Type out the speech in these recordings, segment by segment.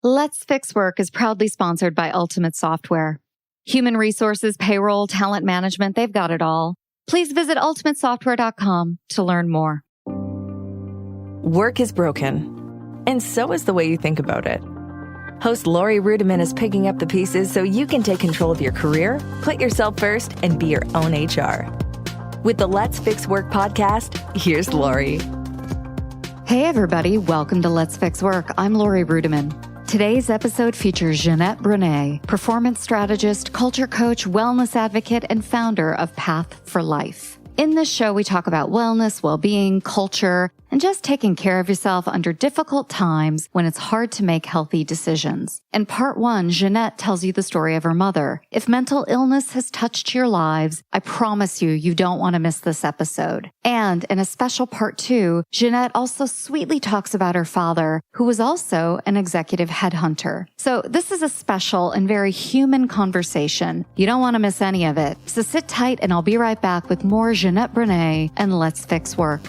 Let's Fix Work is proudly sponsored by Ultimate Software. Human resources, payroll, talent management, they've got it all. Please visit ultimatesoftware.com to learn more. Work is broken, and so is the way you think about it. Host Lori Rudiman is picking up the pieces so you can take control of your career, put yourself first, and be your own HR. With the Let's Fix Work podcast, here's Lori. Hey everybody, welcome to Let's Fix Work. I'm Lori Rudiman. Today's episode features Jeanette Bronée, performance strategist, culture coach, wellness advocate, and founder of Path for Life. In this show, we talk about wellness, well-being, culture, and just taking care of yourself under difficult times when it's hard to make healthy decisions. In part 1, Jeanette tells you the story of her mother. If mental illness has touched your lives, I promise you don't want to miss this episode. And in a special part 2, Jeanette also sweetly talks about her father, who was also an executive headhunter. So this is a special and very human conversation. You don't want to miss any of it. So sit tight and I'll be right back with more Jeanette Bronée and Let's Fix Work.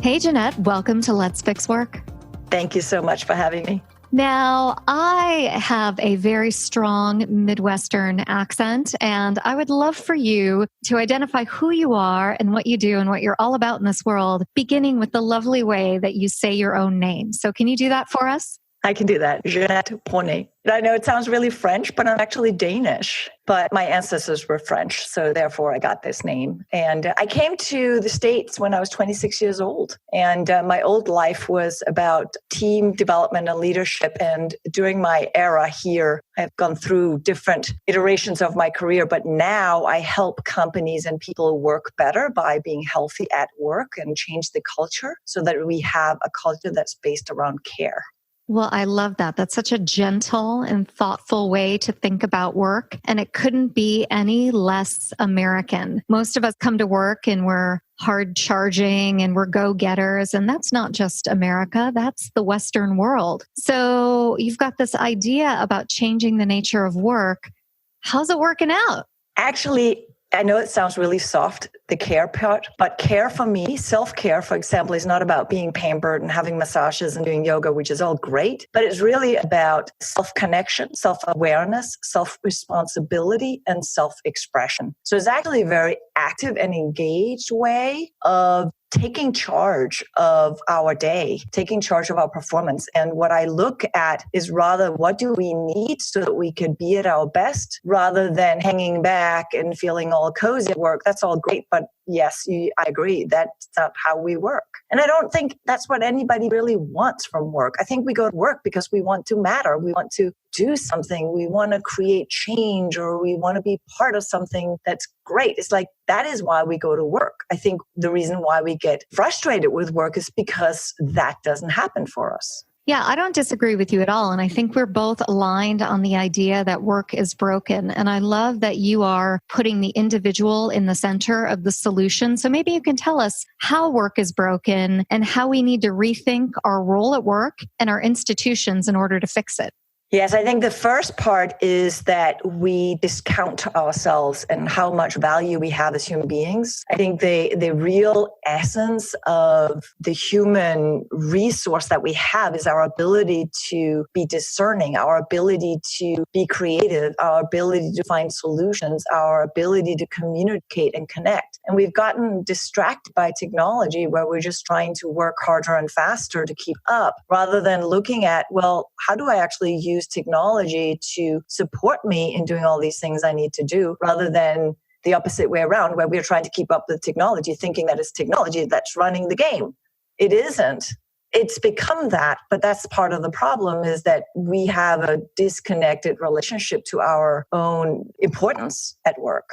Hey, Jeanette, welcome to Let's Fix Work. Thank you so much for having me. Now, I have a very strong Midwestern accent, and I would love for you to identify who you are and what you do and what you're all about in this world, beginning with the lovely way that you say your own name. So can you do that for us? I can do that. Jeanette Bronée. I know it sounds really French, but I'm actually Danish. But my ancestors were French, so therefore I got this name. And I came to the States when I was 26 years old. And my old life was about team development and leadership. And during my era here, I've gone through different iterations of my career. But now I help companies and people work better by being healthy at work and change the culture so that we have a culture that's based around care. Well, I love that. That's such a gentle and thoughtful way to think about work. And it couldn't be any less American. Most of us come to work and we're hard charging and we're go-getters. And that's not just America. That's the Western world. So you've got this idea about changing the nature of work. How's it working out? Actually, I know it sounds really soft, the care part, but care for me, self-care, for example, is not about being pampered and having massages and doing yoga, which is all great, but it's really about self-connection, self-awareness, self-responsibility, and self-expression. So it's actually a very active and engaged way of taking charge of our day, taking charge of our performance. And what I look at is rather what do we need so that we could be at our best rather than hanging back and feeling all cozy at work. That's all great. But yes, I agree. That's not how we work. And I don't think that's what anybody really wants from work. I think we go to work because we want to matter. We want to do something. We want to create change or we want to be part of something that's great. It's like that is why we go to work. I think the reason why we get frustrated with work is because that doesn't happen for us. Yeah, I don't disagree with you at all. And I think we're both aligned on the idea that work is broken. And I love that you are putting the individual in the center of the solution. So maybe you can tell us how work is broken and how we need to rethink our role at work and our institutions in order to fix it. Yes, I think the first part is that we discount ourselves and how much value we have as human beings. I think the real essence of the human resource that we have is our ability to be discerning, our ability to be creative, our ability to find solutions, our ability to communicate and connect. And we've gotten distracted by technology where we're just trying to work harder and faster to keep up rather than looking at, well, how do I actually use technology to support me in doing all these things I need to do rather than the opposite way around where we're trying to keep up with technology, thinking that it's technology that's running the game. It isn't. It's become that, but that's part of the problem is that we have a disconnected relationship to our own importance at work.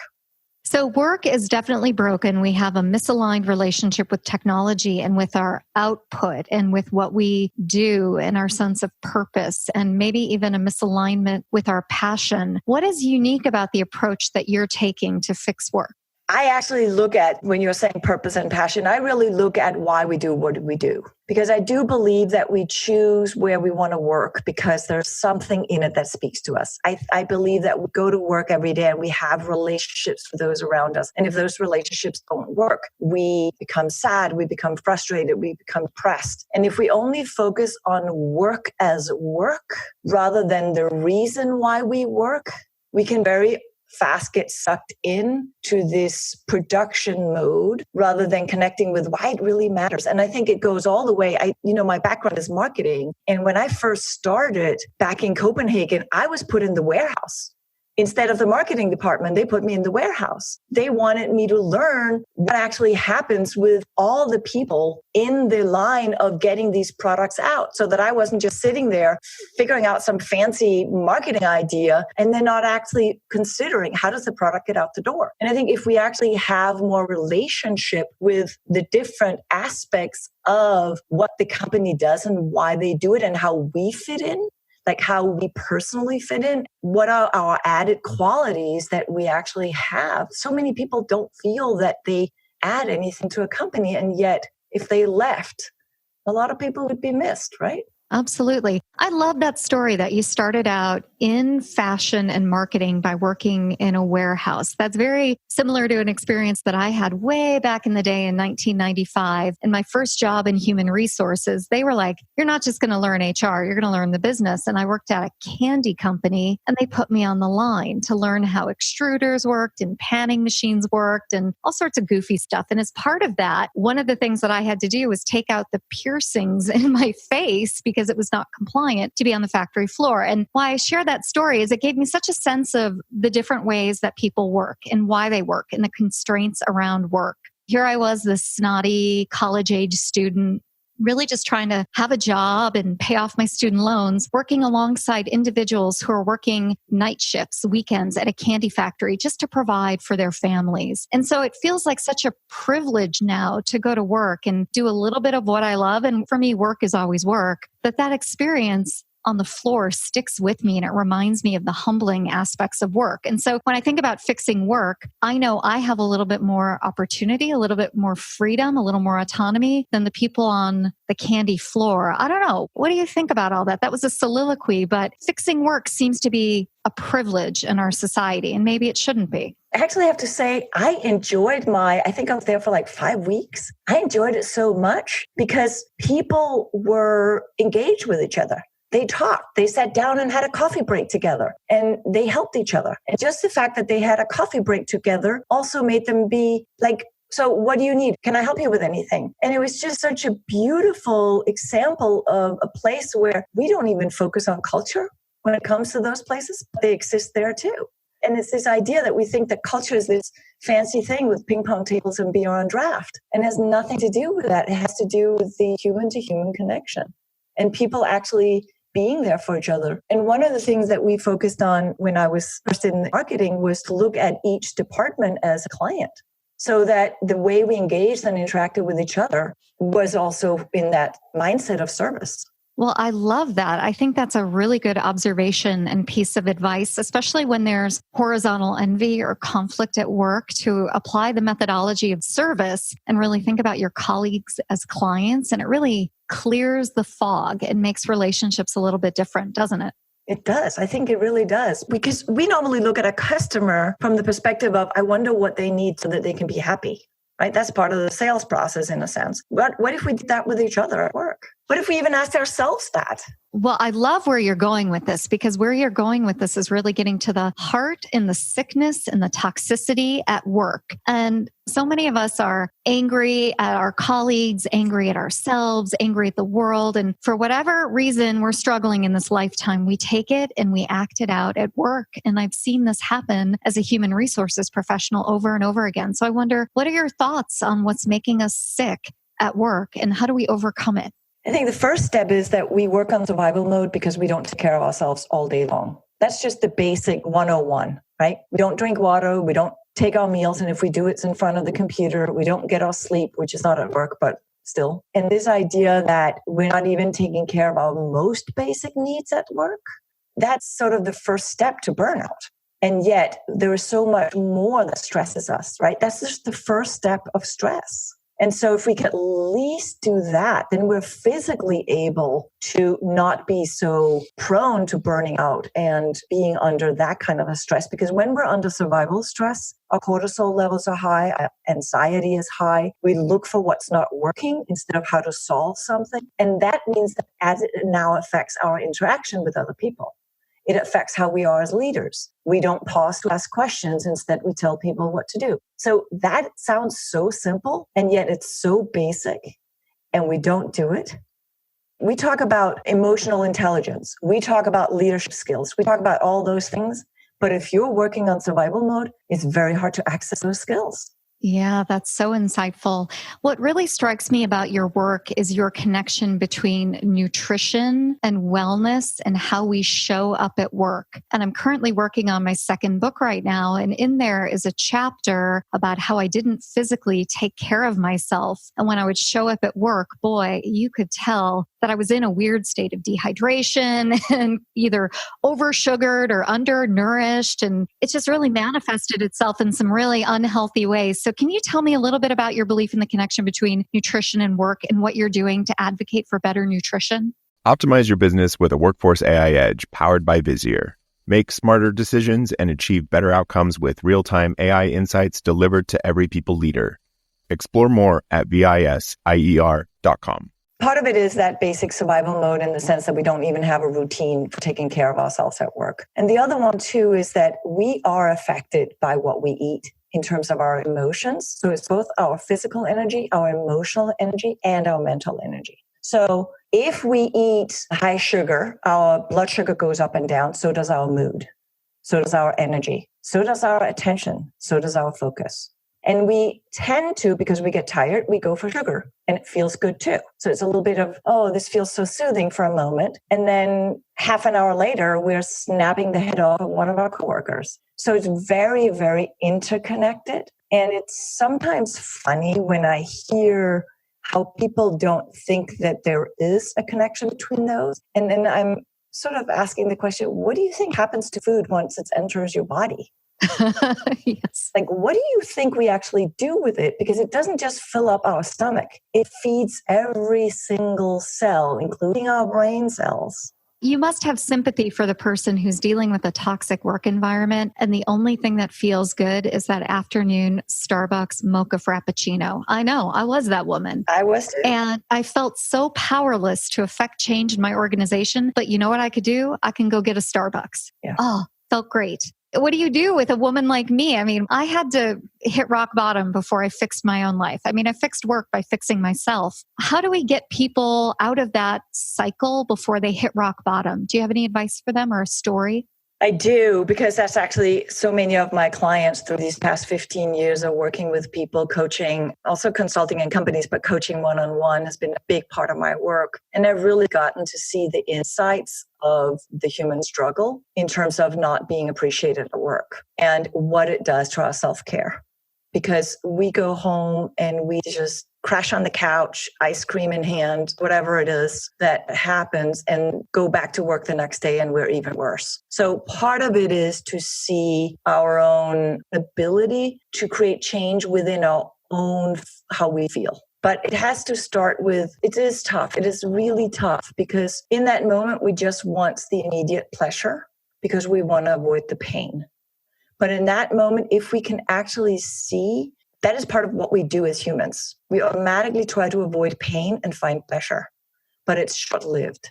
So work is definitely broken. We have a misaligned relationship with technology and with our output and with what we do and our sense of purpose and maybe even a misalignment with our passion. What is unique about the approach that you're taking to fix work? I actually look at, when you're saying purpose and passion, I really look at why we do what we do. Because I do believe that we choose where we want to work because there's something in it that speaks to us. I believe that we go to work every day and we have relationships with those around us. And if those relationships don't work, we become sad, we become frustrated, we become depressed. And if we only focus on work as work rather than the reason why we work, we can very fast get sucked in to this production mode rather than connecting with why it really matters. And I think it goes all the way. My background is marketing. And when I first started back in Copenhagen, I was put in the warehouse. Instead of the marketing department, they put me in the warehouse. They wanted me to learn what actually happens with all the people in the line of getting these products out so that I wasn't just sitting there figuring out some fancy marketing idea and then not actually considering how does the product get out the door. And I think if we actually have more relationship with the different aspects of what the company does and why they do it and how we fit in, like how we personally fit in, what are our added qualities that we actually have. So many people don't feel that they add anything to a company. And yet, if they left, a lot of people would be missed, right? Absolutely. I love that story that you started out in fashion and marketing by working in a warehouse. That's very similar to an experience that I had way back in the day in 1995. In my first job in human resources, they were like, you're not just going to learn HR, you're going to learn the business. And I worked at a candy company and they put me on the line to learn how extruders worked and panning machines worked and all sorts of goofy stuff. And as part of that, one of the things that I had to do was take out the piercings in my face because it was not compliant to be on the factory floor. And why I share that story is it gave me such a sense of the different ways that people work and why they work and the constraints around work. Here I was, this snotty college-age student, really just trying to have a job and pay off my student loans, working alongside individuals who are working night shifts, weekends at a candy factory just to provide for their families. And so it feels like such a privilege now to go to work and do a little bit of what I love. And for me, work is always work. But that experience on the floor sticks with me and it reminds me of the humbling aspects of work. And so when I think about fixing work, I know I have a little bit more opportunity, a little bit more freedom, a little more autonomy than the people on the candy floor. I don't know. What do you think about all that? That was a soliloquy, but fixing work seems to be a privilege in our society, and maybe it shouldn't be. I actually have to say, I enjoyed I think I was there for like 5 weeks. I enjoyed it so much because people were engaged with each other. They talked, they sat down and had a coffee break together and they helped each other. And just the fact that they had a coffee break together also made them be like, so what do you need? Can I help you with anything? And it was just such a beautiful example of a place where we don't even focus on culture when it comes to those places. They exist there too. And it's this idea that we think that culture is this fancy thing with ping pong tables and beer on draft. And it has nothing to do with that. It has to do with the human to human connection and people actually being there for each other. And one of the things that we focused on when I was first in marketing was to look at each department as a client so that the way we engaged and interacted with each other was also in that mindset of service. Well, I love that. I think that's a really good observation and piece of advice, especially when there's horizontal envy or conflict at work, to apply the methodology of service and really think about your colleagues as clients. And it really clears the fog and makes relationships a little bit different, doesn't it? It does. I think it really does. Because we normally look at a customer from the perspective of, I wonder what they need so that they can be happy. Right? That's part of the sales process in a sense. What if we did that with each other at work? What if we even asked ourselves that? Well, I love where you're going with this, because where you're going with this is really getting to the heart and the sickness and the toxicity at work. And so many of us are angry at our colleagues, angry at ourselves, angry at the world. And for whatever reason we're struggling in this lifetime, we take it and we act it out at work. And I've seen this happen as a human resources professional over and over again. So I wonder, what are your thoughts on what's making us sick at work and how do we overcome it? I think the first step is that we work on survival mode because we don't take care of ourselves all day long. That's just the basic 101, right? We don't drink water. We don't take our meals. And if we do, it's in front of the computer. We don't get our sleep, which is not at work, but still. And this idea that we're not even taking care of our most basic needs at work, that's sort of the first step to burnout. And yet there is so much more that stresses us, right? That's just the first step of stress. And so if we can at least do that, then we're physically able to not be so prone to burning out and being under that kind of a stress. Because when we're under survival stress, our cortisol levels are high, our anxiety is high. We look for what's not working instead of how to solve something. And that means that as it now affects our interaction with other people. It affects how we are as leaders. We don't pause to ask questions. Instead, we tell people what to do. So that sounds so simple, and yet it's so basic, and we don't do it. We talk about emotional intelligence. We talk about leadership skills. We talk about all those things. But if you're working on survival mode, it's very hard to access those skills. Yeah, that's so insightful. What really strikes me about your work is your connection between nutrition and wellness and how we show up at work. And I'm currently working on my second book right now. And in there is a chapter about how I didn't physically take care of myself. And when I would show up at work, boy, you could tell that I was in a weird state of dehydration and either oversugared or undernourished. And it just really manifested itself in some really unhealthy ways. So can you tell me a little bit about your belief in the connection between nutrition and work and what you're doing to advocate for better nutrition? Optimize your business with a Workforce AI Edge powered by Vizier. Make smarter decisions and achieve better outcomes with real-time AI insights delivered to every people leader. Explore more at visier.com. Part of it is that basic survival mode in the sense that we don't even have a routine for taking care of ourselves at work. And the other one, too, is that we are affected by what we eat in terms of our emotions. So it's both our physical energy, our emotional energy, and our mental energy. So if we eat high sugar, our blood sugar goes up and down. So does our mood. So does our energy. So does our attention. So does our focus. And we tend to, because we get tired, we go for sugar and it feels good too. So it's a little bit of, oh, this feels so soothing for a moment. And then half an hour later, we're snapping the head off of one of our coworkers. So it's very, very interconnected. And it's sometimes funny when I hear how people don't think that there is a connection between those. And then I'm sort of asking the question, what do you think happens to food once it enters your body? Yes. Like, what do you think we actually do with it? Because it doesn't just fill up our stomach. It feeds every single cell, including our brain cells. You must have sympathy for the person who's dealing with a toxic work environment. And the only thing that feels good is that afternoon Starbucks mocha frappuccino. I know, I was that woman. I was too. And I felt so powerless to affect change in my organization. But you know what I could do? I can go get a Starbucks. Yeah. Oh, felt great. What do you do with a woman like me? I mean, I had to hit rock bottom before I fixed my own life. I mean, I fixed work by fixing myself. How do we get people out of that cycle before they hit rock bottom? Do you have any advice for them or a story? I do, because that's actually so many of my clients through these past 15 years of working with people, coaching, also consulting in companies, but coaching one-on-one has been a big part of my work. And I've really gotten to see the insights of the human struggle in terms of not being appreciated at work and what it does to our self-care. Because we go home and we just crash on the couch, ice cream in hand, whatever it is that happens, and go back to work the next day and we're even worse. So part of it is to see our own ability to create change within our own, how we feel. But it has to start with, it is tough. It is really tough because in that moment, we just want the immediate pleasure because we want to avoid the pain. But in that moment, if we can actually see, that is part of what we do as humans. We automatically try to avoid pain and find pleasure, but it's short-lived.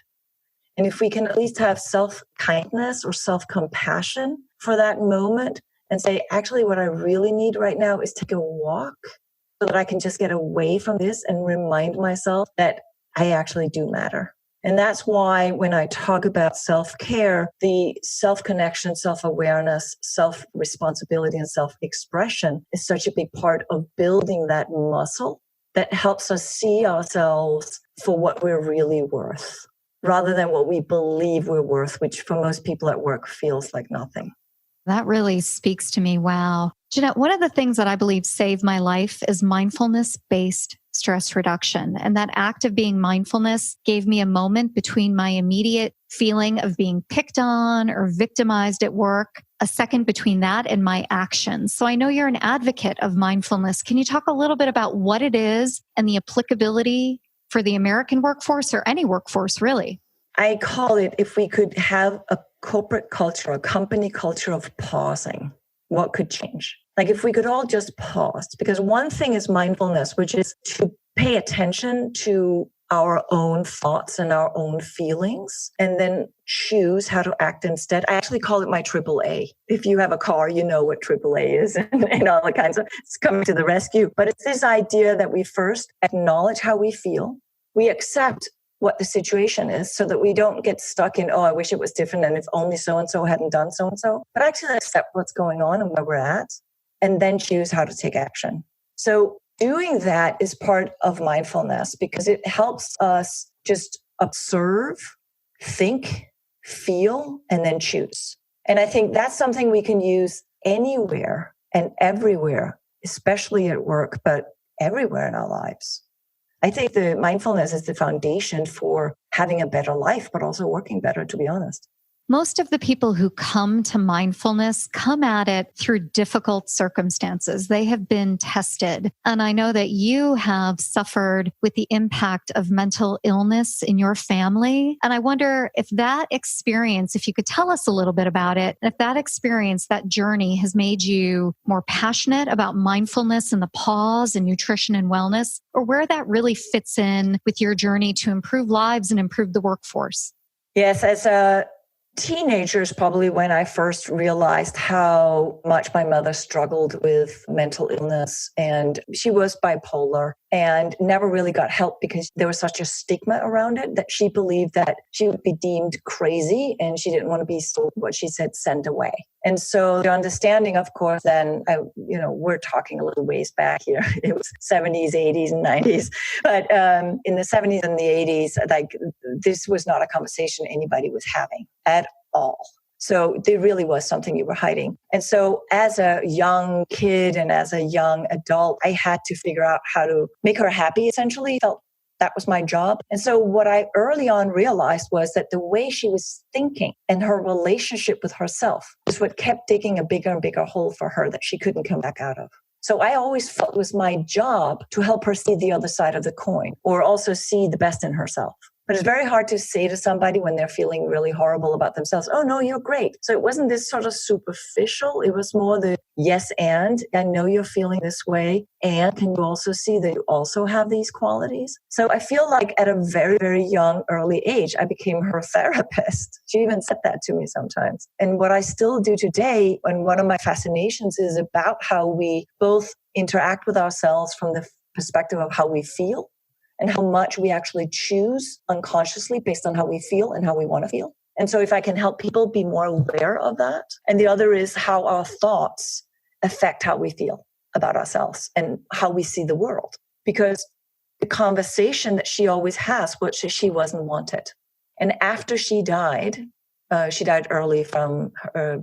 And if we can at least have self-kindness or self-compassion for that moment and say, actually, what I really need right now is take a walk so that I can just get away from this and remind myself that I actually do matter. And that's why when I talk about self-care, the self-connection, self-awareness, self-responsibility, and self-expression is such a big part of building that muscle that helps us see ourselves for what we're really worth, rather than what we believe we're worth, which for most people at work feels like nothing. That really speaks to me. Wow. Jeanette, one of the things that I believe saved my life is mindfulness-based stress reduction. And that act of being mindfulness gave me a moment between my immediate feeling of being picked on or victimized at work a second between that and my actions. So I know you're an advocate of mindfulness. Can you talk a little bit about what it is and the applicability for the American workforce or any workforce, really? I call it, if we could have a corporate culture, a company culture of pausing, what could change? Like if we could all just pause, because one thing is mindfulness, which is to pay attention to our own thoughts and our own feelings, and then choose how to act instead. I actually call it my AAA. If you have a car, you know what AAA is and all the kinds of, it's coming to the rescue. But it's this idea that we first acknowledge how we feel. We accept what the situation is so that we don't get stuck in, oh, I wish it was different. And if only so-and-so hadn't done so-and-so, but actually accept what's going on and where we're at, and then choose how to take action. So doing that is part of mindfulness because it helps us just observe, think, feel, and then choose. And I think that's something we can use anywhere and everywhere, especially at work, but everywhere in our lives. I think the mindfulness is the foundation for having a better life, but also working better, to be honest. Most of the people who come to mindfulness come at it through difficult circumstances. They have been tested. And I know that you have suffered with the impact of mental illness in your family. And I wonder if that experience, if you could tell us a little bit about it, if that experience, that journey has made you more passionate about mindfulness and the pause and nutrition and wellness, or where that really fits in with your journey to improve lives and improve the workforce. Yes, as a teenagers, probably when I first realized how much my mother struggled with mental illness, and she was bipolar and never really got help because there was such a stigma around it that she believed that she would be deemed crazy and she didn't want to be what she said, sent away. And so the understanding, of course, then, we're talking a little ways back here. It was 70s, 80s, and 90s. But in the 70s and the 80s, this was not a conversation anybody was having at all. So there really was something you were hiding. And so as a young kid and as a young adult, I had to figure out how to make her happy, essentially. Felt that was my job. And so what I early on realized was that the way she was thinking and her relationship with herself was what kept digging a bigger and bigger hole for her that she couldn't come back out of. So I always felt it was my job to help her see the other side of the coin, or also see the best in herself. But it's very hard to say to somebody when they're feeling really horrible about themselves, oh, no, you're great. So it wasn't this sort of superficial. It was more the yes, and I know you're feeling this way. And can you also see that you also have these qualities? So I feel like at a very, very young, early age, I became her therapist. She even said that to me sometimes. And what I still do today, and one of my fascinations is about how we both interact with ourselves from the perspective of how we feel, and how much we actually choose unconsciously based on how we feel and how we want to feel. And so if I can help people be more aware of that. And the other is how our thoughts affect how we feel about ourselves and how we see the world. Because the conversation that she always has, which is she wasn't wanted. And after she died early from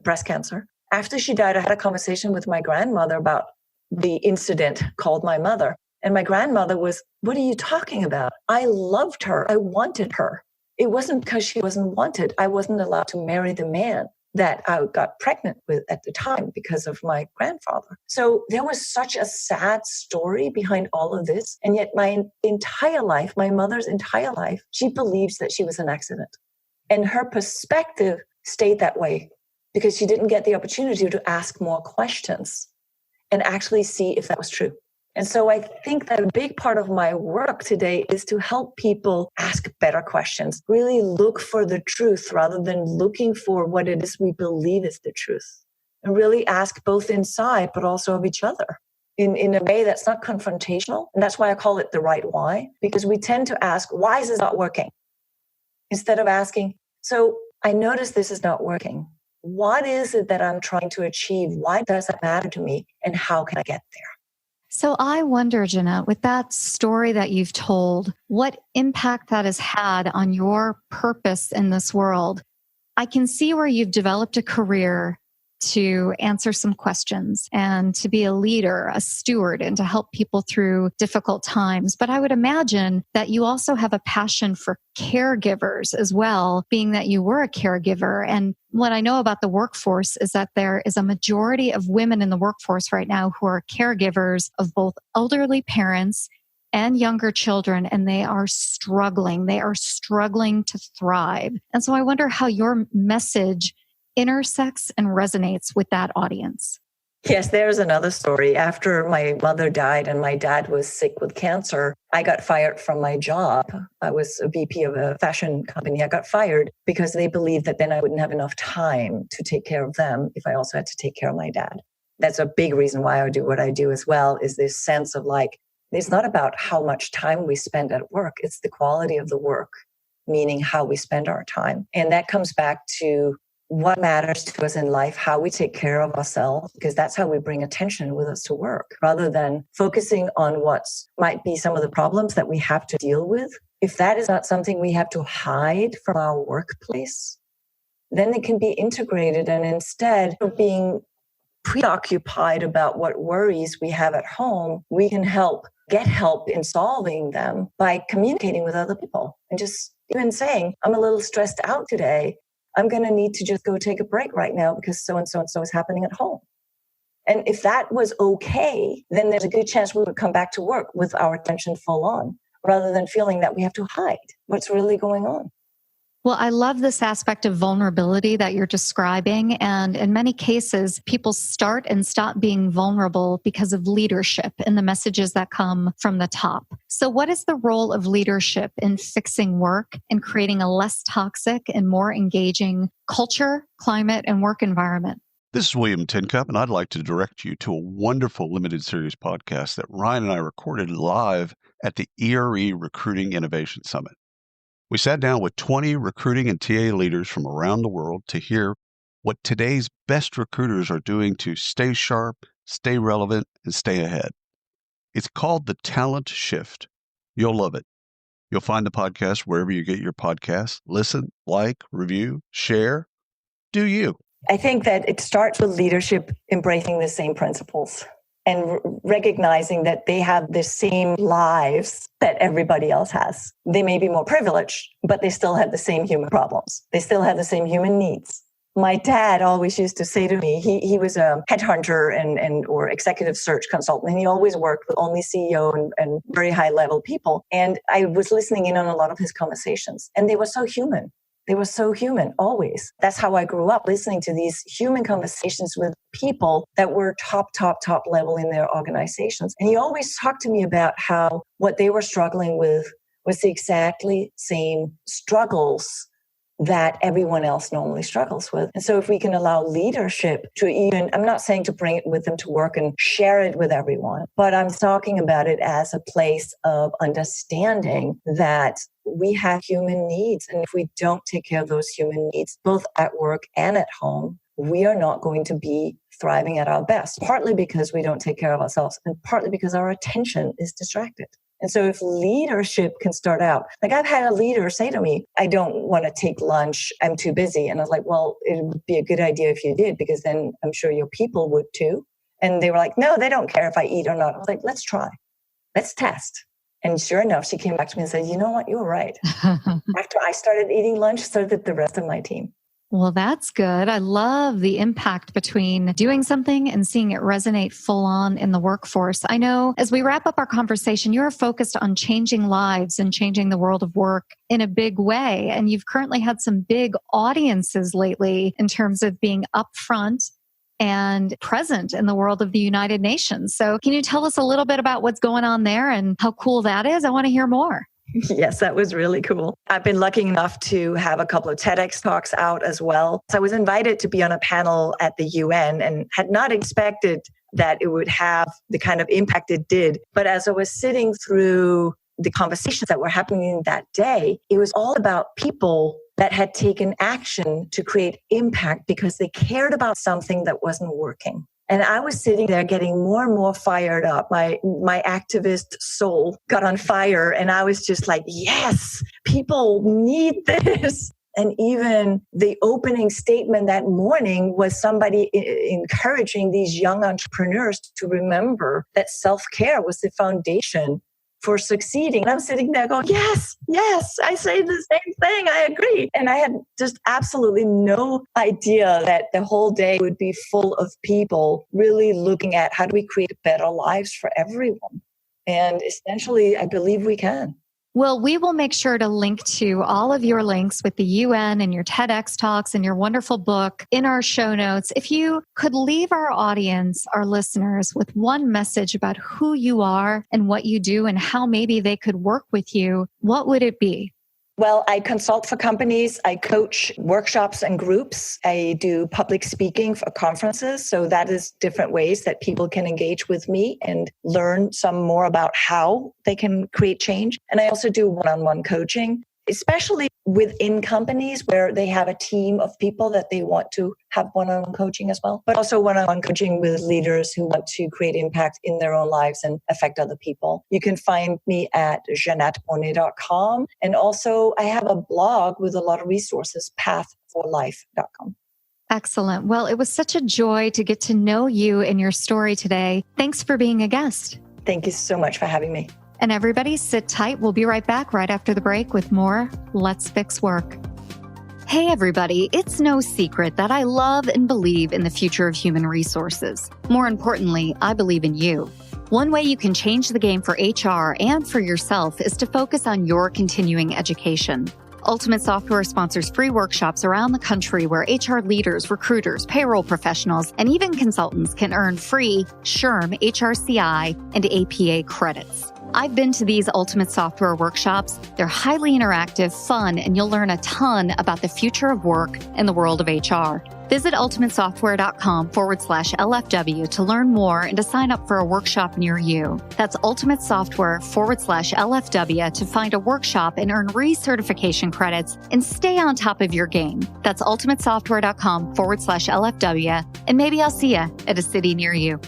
breast cancer. After she died, I had a conversation with my grandmother about the incident called my mother. And my grandmother was, what are you talking about? I loved her. I wanted her. It wasn't because she wasn't wanted. I wasn't allowed to marry the man that I got pregnant with at the time because of my grandfather. So there was such a sad story behind all of this. And yet my entire life, my mother's entire life, she believes that she was an accident. And her perspective stayed that way because she didn't get the opportunity to ask more questions and actually see if that was true. And so I think that a big part of my work today is to help people ask better questions, really look for the truth rather than looking for what it is we believe is the truth, and really ask both inside but also of each other in a way that's not confrontational. And that's why I call it the right why, because we tend to ask, why is this not working? Instead of asking, so I notice this is not working. What is it that I'm trying to achieve? Why does it matter to me? And how can I get there? So I wonder, Jeanette, with that story that you've told, what impact that has had on your purpose in this world. I can see where you've developed a career to answer some questions and to be a leader, a steward, and to help people through difficult times. But I would imagine that you also have a passion for caregivers as well, being that you were a caregiver. And what I know about the workforce is that there is a majority of women in the workforce right now who are caregivers of both elderly parents and younger children, and they are struggling. They are struggling to thrive. And so I wonder how your message intersects and resonates with that audience. Yes, there's another story. After my mother died and my dad was sick with cancer, I got fired from my job. I was a VP of a fashion company. I got fired because they believed that then I wouldn't have enough time to take care of them if I also had to take care of my dad. That's a big reason why I do what I do as well, is this sense of like, it's not about how much time we spend at work. It's the quality of the work, meaning how we spend our time. And that comes back to what matters to us in life, how we take care of ourselves, because that's how we bring attention with us to work, rather than focusing on what might be some of the problems that we have to deal with. If that is not something we have to hide from our workplace, then it can be integrated. And instead of being preoccupied about what worries we have at home, we can get help in solving them by communicating with other people and just even saying, I'm a little stressed out today. I'm going to need to just go take a break right now because so and so is happening at home. And if that was okay, then there's a good chance we would come back to work with our attention full on, rather than feeling that we have to hide what's really going on. Well, I love this aspect of vulnerability that you're describing. And in many cases, people start and stop being vulnerable because of leadership and the messages that come from the top. So what is the role of leadership in fixing work and creating a less toxic and more engaging culture, climate, and work environment? This is William Tincup, and I'd like to direct you to a wonderful limited series podcast that Ryan and I recorded live at the ERE Recruiting Innovation Summit. We sat down with 20 recruiting and TA leaders from around the world to hear what today's best recruiters are doing to stay sharp, stay relevant, and stay ahead. It's called The Talent Shift. You'll love it. You'll find the podcast wherever you get your podcasts. Listen, like, review, share. Do you? I think that it starts with leadership embracing the same principles and recognizing that they have the same lives that everybody else has. They may be more privileged, but they still have the same human problems. They still have the same human needs. My dad always used to say to me, he was a headhunter and or executive search consultant, and he always worked with only CEO and very high level people. And I was listening in on a lot of his conversations, and they were so human. They were so human, always. That's how I grew up, listening to these human conversations with people that were top level in their organizations. And he always talked to me about how what they were struggling with was the exactly same struggles that everyone else normally struggles with. And so if we can allow leadership to even, I'm not saying to bring it with them to work and share it with everyone, but I'm talking about it as a place of understanding that we have human needs. And if we don't take care of those human needs, both at work and at home, we are not going to be thriving at our best, partly because we don't take care of ourselves and partly because our attention is distracted. And so if leadership can start out, like I've had a leader say to me, I don't want to take lunch, I'm too busy. And I was like, well, it would be a good idea if you did, because then I'm sure your people would too. And they were like, no, they don't care if I eat or not. I was like, let's try. Let's test. And sure enough, she came back to me and said, you know what, you were right. After I started eating lunch, so did the rest of my team. Well, that's good. I love the impact between doing something and seeing it resonate full on in the workforce. I know as we wrap up our conversation, you're focused on changing lives and changing the world of work in a big way. And you've currently had some big audiences lately in terms of being upfront and present in the world of the United Nations. So can you tell us a little bit about what's going on there and how cool that is? I want to hear more. Yes, that was really cool. I've been lucky enough to have a couple of TEDx talks out as well. So I was invited to be on a panel at the UN and had not expected that it would have the kind of impact it did. But as I was sitting through the conversations that were happening that day, it was all about people that had taken action to create impact because they cared about something that wasn't working. And I was sitting there getting more and more fired up. My activist soul got on fire. And I was just like, yes, people need this. And even the opening statement that morning was somebody encouraging these young entrepreneurs to remember that self-care was the foundation for succeeding. And I'm sitting there going, yes, I say the same thing. I agree. And I had just absolutely no idea that the whole day would be full of people really looking at how do we create better lives for everyone. And essentially, I believe we can. Well, we will make sure to link to all of your links with the UN and your TEDx talks and your wonderful book in our show notes. If you could leave our audience, our listeners, with one message about who you are and what you do and how maybe they could work with you, what would it be? Well, I consult for companies. I coach workshops and groups. I do public speaking for conferences. So that is different ways that people can engage with me and learn some more about how they can create change. And I also do one-on-one coaching, especially within companies where they have a team of people that they want to have one-on-one coaching as well, but also one-on-one coaching with leaders who want to create impact in their own lives and affect other people. You can find me at JeanetteBronée.com. And also I have a blog with a lot of resources, pathforlife.com. Excellent. Well, it was such a joy to get to know you and your story today. Thanks for being a guest. Thank you so much for having me. And everybody sit tight. We'll be right back right after the break with more Let's Fix Work. Hey, everybody. It's no secret that I love and believe in the future of human resources. More importantly, I believe in you. One way you can change the game for HR and for yourself is to focus on your continuing education. Ultimate Software sponsors free workshops around the country where HR leaders, recruiters, payroll professionals, and even consultants can earn free SHRM, HRCI, and APA credits. I've been to these Ultimate Software workshops. They're highly interactive, fun, and you'll learn a ton about the future of work and the world of HR. Visit ultimatesoftware.com/LFW to learn more and to sign up for a workshop near you. That's ultimatesoftware.com/LFW to find a workshop and earn recertification credits and stay on top of your game. That's ultimatesoftware.com/LFW, and maybe I'll see you at a city near you.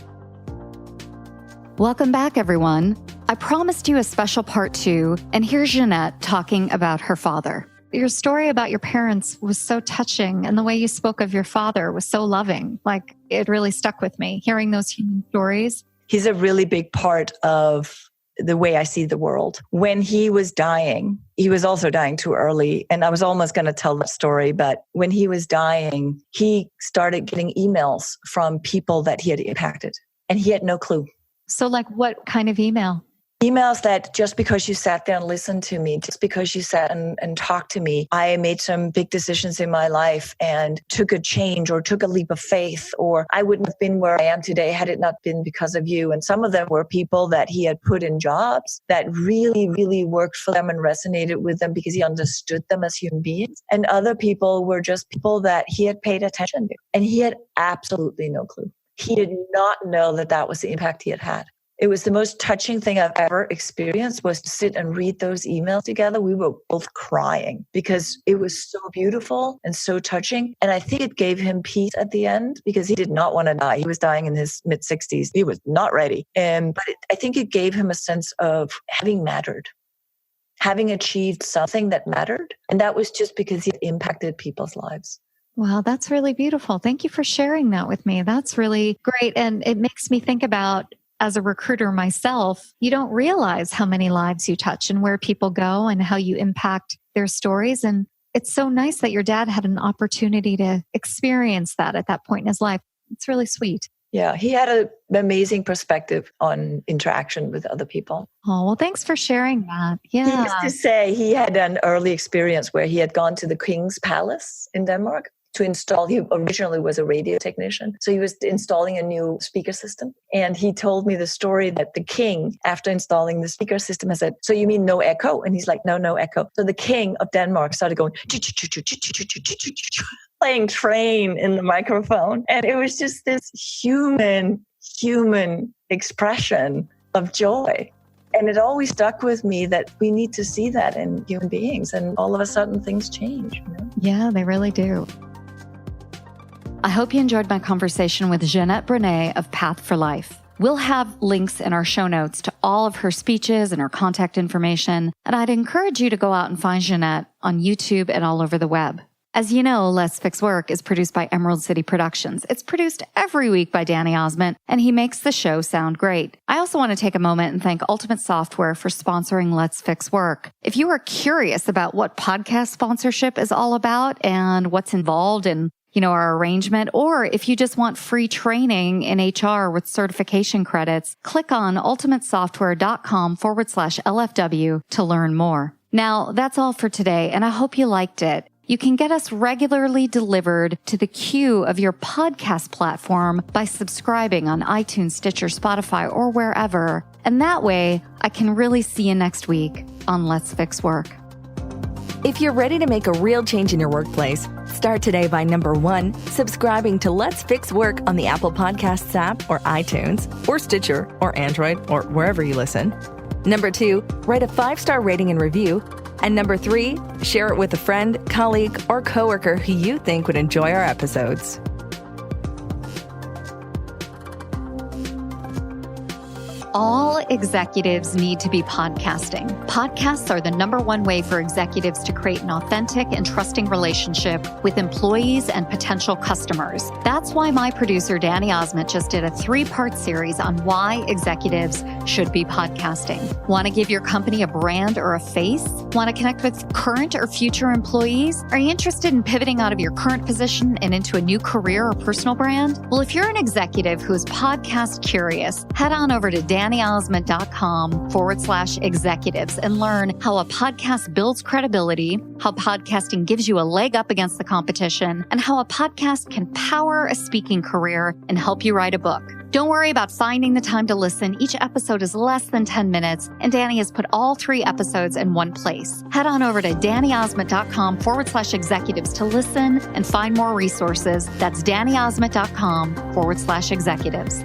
Welcome back, everyone. I promised you a special part 2, and here's Jeanette talking about her father. Your story about your parents was so touching, and the way you spoke of your father was so loving. Like, it really stuck with me, hearing those human stories. He's a really big part of the way I see the world. When he was dying, he was also dying too early, and I was almost going to tell that story, but when he was dying, he started getting emails from people that he had impacted, and he had no clue. So like what kind of email? Emails that just because you sat there and listened to me, just because you sat and talked to me, I made some big decisions in my life and took a change or took a leap of faith, or I wouldn't have been where I am today had it not been because of you. And some of them were people that he had put in jobs that really, really worked for them and resonated with them because he understood them as human beings. And other people were just people that he had paid attention to. And he had absolutely no clue. He did not know that that was the impact he had had. It was the most touching thing I've ever experienced, was to sit and read those emails together. We were both crying because it was so beautiful and so touching. And I think it gave him peace at the end because he did not want to die. He was dying in his mid-60s. He was not ready. I think it gave him a sense of having mattered, having achieved something that mattered. And that was just because he had impacted people's lives. Wow, that's really beautiful. Thank you for sharing that with me. That's really great. And it makes me think about, as a recruiter myself, you don't realize how many lives you touch and where people go and how you impact their stories. And it's so nice that your dad had an opportunity to experience that at that point in his life. It's really sweet. Yeah, he had an amazing perspective on interaction with other people. Oh, well, thanks for sharing that. Yeah. He used to say he had an early experience where he had gone to the King's Palace in Denmark to install. He originally was a radio technician. So he was installing a new speaker system. And he told me the story that the king, after installing the speaker system, has said, "So you mean no echo?" And he's like, no echo. So the king of Denmark started going, playing train in the microphone. And it was just this human expression of joy. And it always stuck with me that we need to see that in human beings. And all of a sudden things change. You know? Yeah, they really do. I hope you enjoyed my conversation with Jeanette Bronée of Path for Life. We'll have links in our show notes to all of her speeches and her contact information, and I'd encourage you to go out and find Jeanette on YouTube and all over the web. As you know, Let's Fix Work is produced by Emerald City Productions. It's produced every week by Danny Osment, and he makes the show sound great. I also want to take a moment and thank Ultimate Software for sponsoring Let's Fix Work. If you are curious about what podcast sponsorship is all about and what's involved in our arrangement, or if you just want free training in HR with certification credits, click on ultimatesoftware.com/LFW to learn more. Now, that's all for today, and I hope you liked it. You can get us regularly delivered to the queue of your podcast platform by subscribing on iTunes, Stitcher, Spotify, or wherever. And that way, I can really see you next week on Let's Fix Work. If you're ready to make a real change in your workplace, start today by number 1, subscribing to Let's Fix Work on the Apple Podcasts app or iTunes or Stitcher or Android or wherever you listen. Number 2, write a 5-star rating and review. And number 3, share it with a friend, colleague, or coworker who you think would enjoy our episodes. All executives need to be podcasting. Podcasts are the number one way for executives to create an authentic and trusting relationship with employees and potential customers. That's why my producer, Danny Osment, just did a 3-part series on why executives should be podcasting. Want to give your company a brand or a face? Want to connect with current or future employees? Are you interested in pivoting out of your current position and into a new career or personal brand? Well, if you're an executive who is podcast curious, head on over to DannyOsment.com/executives and learn how a podcast builds credibility, how podcasting gives you a leg up against the competition, and how a podcast can power a speaking career and help you write a book. Don't worry about finding the time to listen. Each episode is less than 10 minutes, and Danny has put all 3 episodes in one place. Head on over to DannyOsment.com/executives to listen and find more resources. That's DannyOsment.com/executives.